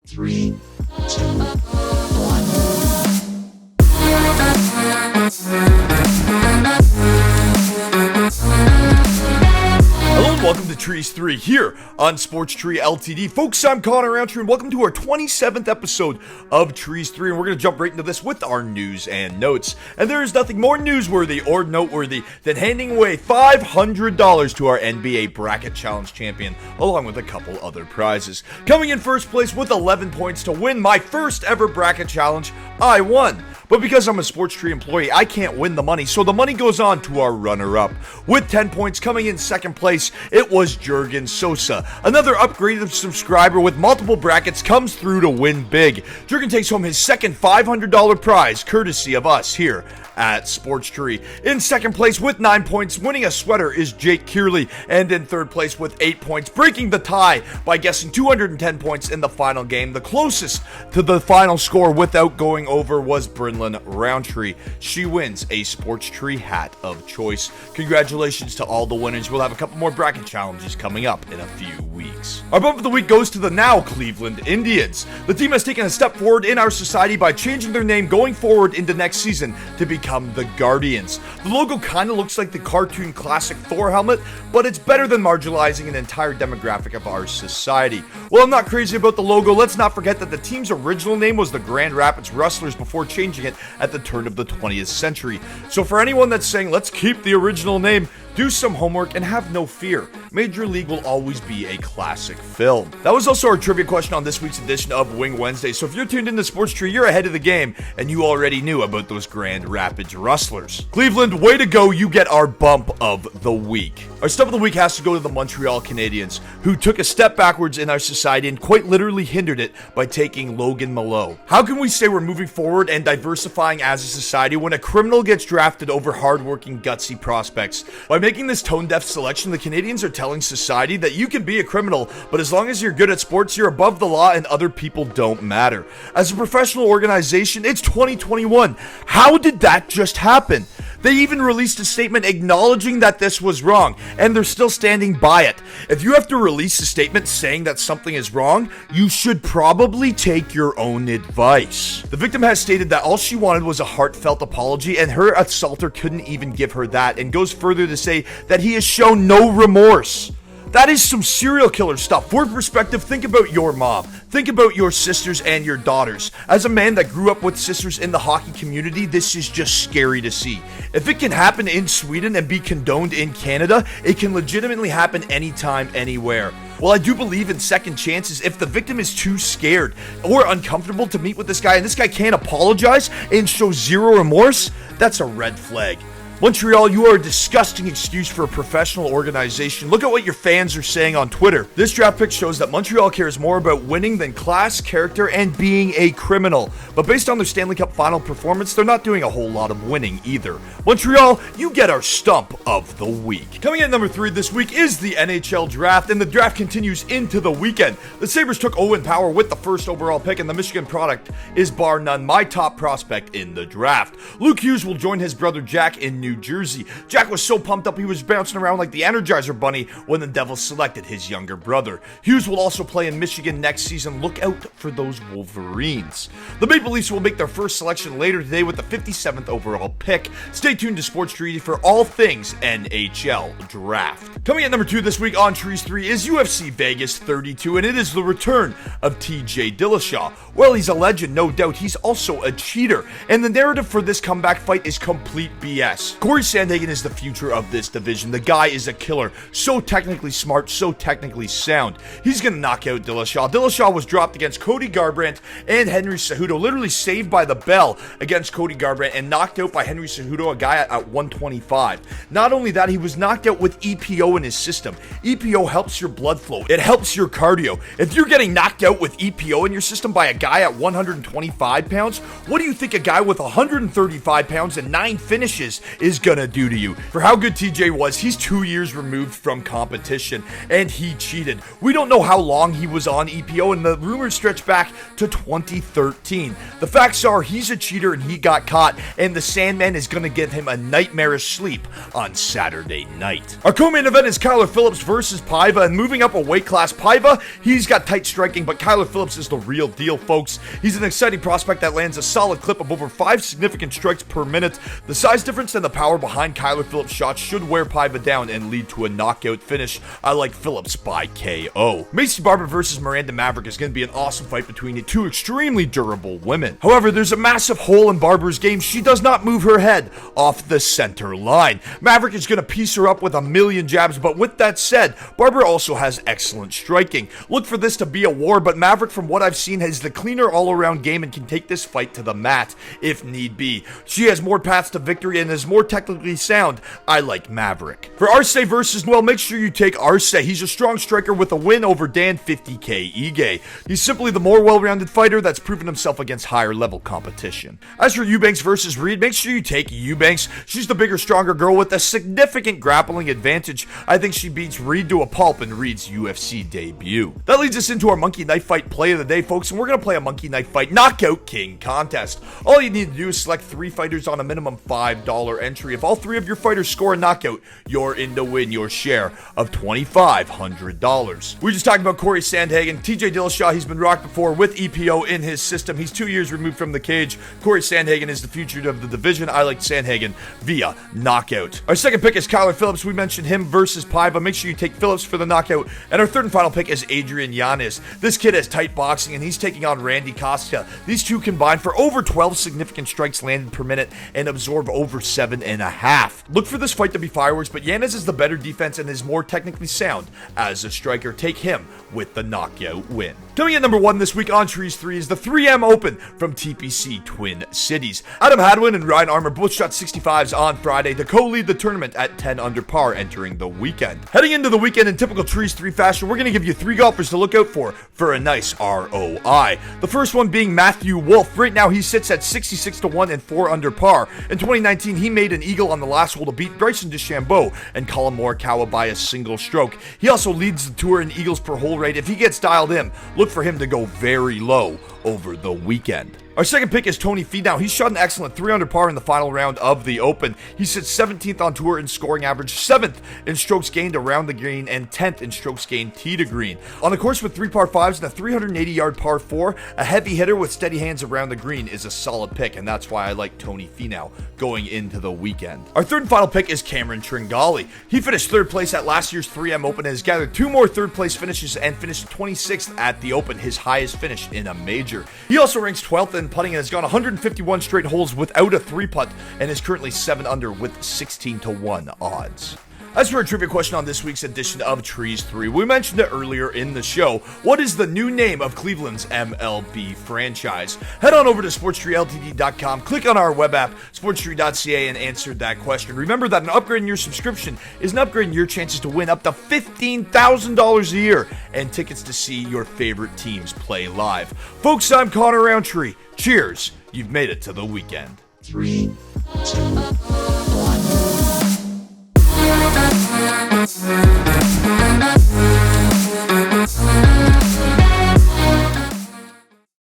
Three, two, one. Hello and welcome to Trees 3 here on SPORTSTREE LTD. Folks, I'm Connor Roundtree and welcome to our 27th episode of Trees 3, and we're going to jump right into this with our news and notes. And there is nothing more newsworthy or noteworthy than handing away $500 to our NBA Bracket Challenge champion, along with a couple other prizes. Coming in first place with 11 points to win my first ever Bracket Challenge, I won. But because I'm a SPORTSTREE employee, I can't win the money, so the money goes on to our runner-up. With 10 points coming in second place, it was Jurgen Sosa. Another upgraded subscriber with multiple brackets comes through to win big. Jurgen takes home his second $500 prize, courtesy of us here at SPORTSTREE. In second place with 9 points, winning a sweater, is Jake Kearley. And in third place with 8 points, breaking the tie by guessing 210 points in the final game. The closest to the final score without going over was Brynlyn Roundtree. She wins a SPORTSTREE hat of choice. Congratulations to all the winners. We'll have a couple more bracket challenges coming up in a few weeks. Our bump of the week goes to the now Cleveland Indians. The team has taken a step forward in our society by changing their name going forward into next season to become the Guardians. The logo kind of looks like the cartoon classic Thor helmet, but it's better than marginalizing an entire demographic of our society. Well, I'm not crazy about the logo. Let's not forget that the team's original name was the Grand Rapids Rustlers before changing it at the turn of the 20th century. So for anyone that's saying, let's keep the original name, do some homework and have no fear. Major League will always be a classic film. That was also our trivia question on this week's edition of Wing Wednesday. So if you're tuned into SPORTSTREE, you're ahead of the game and you already knew about those Grand Rapids Rustlers. Cleveland, way to go. You get our bump of the week. Our stub of the week has to go to the Montreal Canadiens, who took a step backwards in our society and quite literally hindered it by taking Logan Mallow. How can we say we're moving forward and diversifying as a society when a criminal gets drafted over hardworking, gutsy prospects? By making this tone-deaf selection, the Canadiens are telling society that you can be a criminal, but as long as you're good at sports, you're above the law and other people don't matter. As a professional organization, it's 2021. How did that just happen? They even released a statement acknowledging that this was wrong, and they're still standing by it. If you have to release a statement saying that something is wrong, you should probably take your own advice. The victim has stated that all she wanted was a heartfelt apology, and her assaulter couldn't even give her that, and goes further to say that he has shown no remorse. That is some serial killer stuff. For perspective, think about your mom. Think about your sisters and your daughters. As a man that grew up with sisters in the hockey community, this is just scary to see. If it can happen in Sweden and be condoned in Canada, it can legitimately happen anytime, anywhere. Well, I do believe in second chances. If the victim is too scared or uncomfortable to meet with this guy and this guy can't apologize and show zero remorse, that's a red flag. Montreal, you are a disgusting excuse for a professional organization. Look at what your fans are saying on Twitter. This draft pick shows that Montreal cares more about winning than class, character, and being a criminal. But based on their Stanley Cup final performance, they're not doing a whole lot of winning either. Montreal, you get our stump of the week. Coming in at number 3 this week is the NHL Draft, and the draft continues into the weekend. The Sabres took Owen Power with the first overall pick, and the Michigan product is bar none my top prospect in the draft. Luke Hughes will join his brother Jack in New Jersey. Jack was so pumped up he was bouncing around like the Energizer Bunny when the Devils selected his younger brother. Hughes will also play in Michigan next season. Look out for those Wolverines. The Maple Leafs will make their first selection later today with the 57th overall pick. Stay tuned to SPORTSTREE for all things NHL Draft. Coming at number 2 this week on Trees 3 is UFC Vegas 32, and it is the return of TJ Dillashaw. Well, he's a legend, no doubt. He's also a cheater, and the narrative for this comeback fight is complete BS. Corey Sandhagen is the future of this division. The guy is a killer. So technically smart, so technically sound. He's going to knock out Dillashaw. Dillashaw was dropped against Cody Garbrandt and Henry Cejudo, literally saved by the bell against Cody Garbrandt and knocked out by Henry Cejudo, a guy at 125. Not only that, he was knocked out with EPO in his system. EPO helps your blood flow. It helps your cardio. If you're getting knocked out with EPO in your system by a guy at 125 pounds, what do you think a guy with 135 pounds and 9 finishes is is gonna do to you. For how good TJ was, he's 2 years removed from competition, and he cheated. We don't know how long he was on EPO, and the rumors stretch back to 2013. The facts are he's a cheater and he got caught, and the Sandman is gonna give him a nightmarish sleep on Saturday night. Our co-main event is Kyler Phillips versus Paiva, and moving up a weight class, Paiva, he's got tight striking, but Kyler Phillips is the real deal, folks. He's an exciting prospect that lands a solid clip of over 5 significant strikes per minute. The size difference and the power behind Kyler Phillips' shots should wear Paiva down and lead to a knockout finish. I like Phillips by KO. Macy Barber versus Miranda Maverick is going to be an awesome fight between the two extremely durable women. However, there's a massive hole in Barber's game. She does not move her head off the center line. Maverick is going to piece her up with a million jabs, but with that said, Barber also has excellent striking. Look for this to be a war, but Maverick, from what I've seen, has the cleaner all-around game and can take this fight to the mat if need be. She has more paths to victory and is more technically sound. I like Maverick. For Arce versus Noel, make sure you take Arce. He's a strong striker with a win over Dan 50K Ige. He's simply the more well-rounded fighter that's proven himself against higher level competition. As for Eubanks versus Reed, make sure you take Eubanks. She's the bigger, stronger girl with a significant grappling advantage. I think she beats Reed to a pulp in Reed's UFC debut. That leads us into our Monkey Knife Fight play of the day, folks, and we're going to play a Monkey Knife Fight Knockout King contest. All you need to do is select 3 fighters on a minimum $5 entry. If all 3 of your fighters score a knockout, you're in to win your share of $2,500. We just talked about Corey Sandhagen. TJ Dillashaw, he's been rocked before with EPO in his system. He's 2 years removed from the cage. Corey Sandhagen is the future of the division. I like Sandhagen via knockout. Our second pick is Kyler Phillips. We mentioned him versus Paiva. Make sure you take Phillips for the knockout. And our third and final pick is Adrian Yanez. This kid has tight boxing, and he's taking on Randy Costa. These two combined for over 12 significant strikes landed per minute and absorb over 7.5. Look for this fight to be fireworks, but Yanez is the better defense and is more technically sound as a striker. Take him with the knockout win. Coming in number 1 this week on Trees 3 is the 3M Open from TPC Twin Cities. Adam Hadwin and Ryan Armour both shot 65s on Friday to co-lead the tournament at 10 under par entering the weekend. Heading into the weekend in typical Trees 3 fashion, we're going to give you 3 golfers to look out for a nice ROI. The first one being Matthew Wolff. Right now he sits at 66-1 and 4 under par. In 2019, he made an eagle on the last hole to beat Bryson DeChambeau and Colin Morikawa by a single stroke. He also leads the tour in eagles per hole rate. If he gets dialed in, look for him to go very low over the weekend. Our second pick is Tony Finau. He shot an excellent 3 under par in the final round of the Open. He sits 17th on tour in scoring average, 7th in strokes gained around the green, and 10th in strokes gained tee to green. On the course with 3 par 5s and a 380-yard par 4, a heavy hitter with steady hands around the green is a solid pick, and that's why I like Tony Finau going into the weekend. Our third and final pick is Cameron Tringali. He finished 3rd place at last year's 3M Open and has gathered 2 more 3rd place finishes and finished 26th at the Open, his highest finish in a major. He also ranks 12th in putting and has gone 151 straight holes without a 3-putt and is currently 7 under with 16-1 odds. As for a trivia question on this week's edition of Trees 3, we mentioned it earlier in the show. What is the new name of Cleveland's MLB franchise? Head on over to SPORTSTREELTD.com, click on our web app, SPORTSTREE.ca, and answer that question. Remember that an upgrade in your subscription is an upgrade in your chances to win up to $15,000 a year and tickets to see your favorite teams play live. Folks, I'm Connor Roundtree. Cheers, you've made it to the weekend. 3, 2,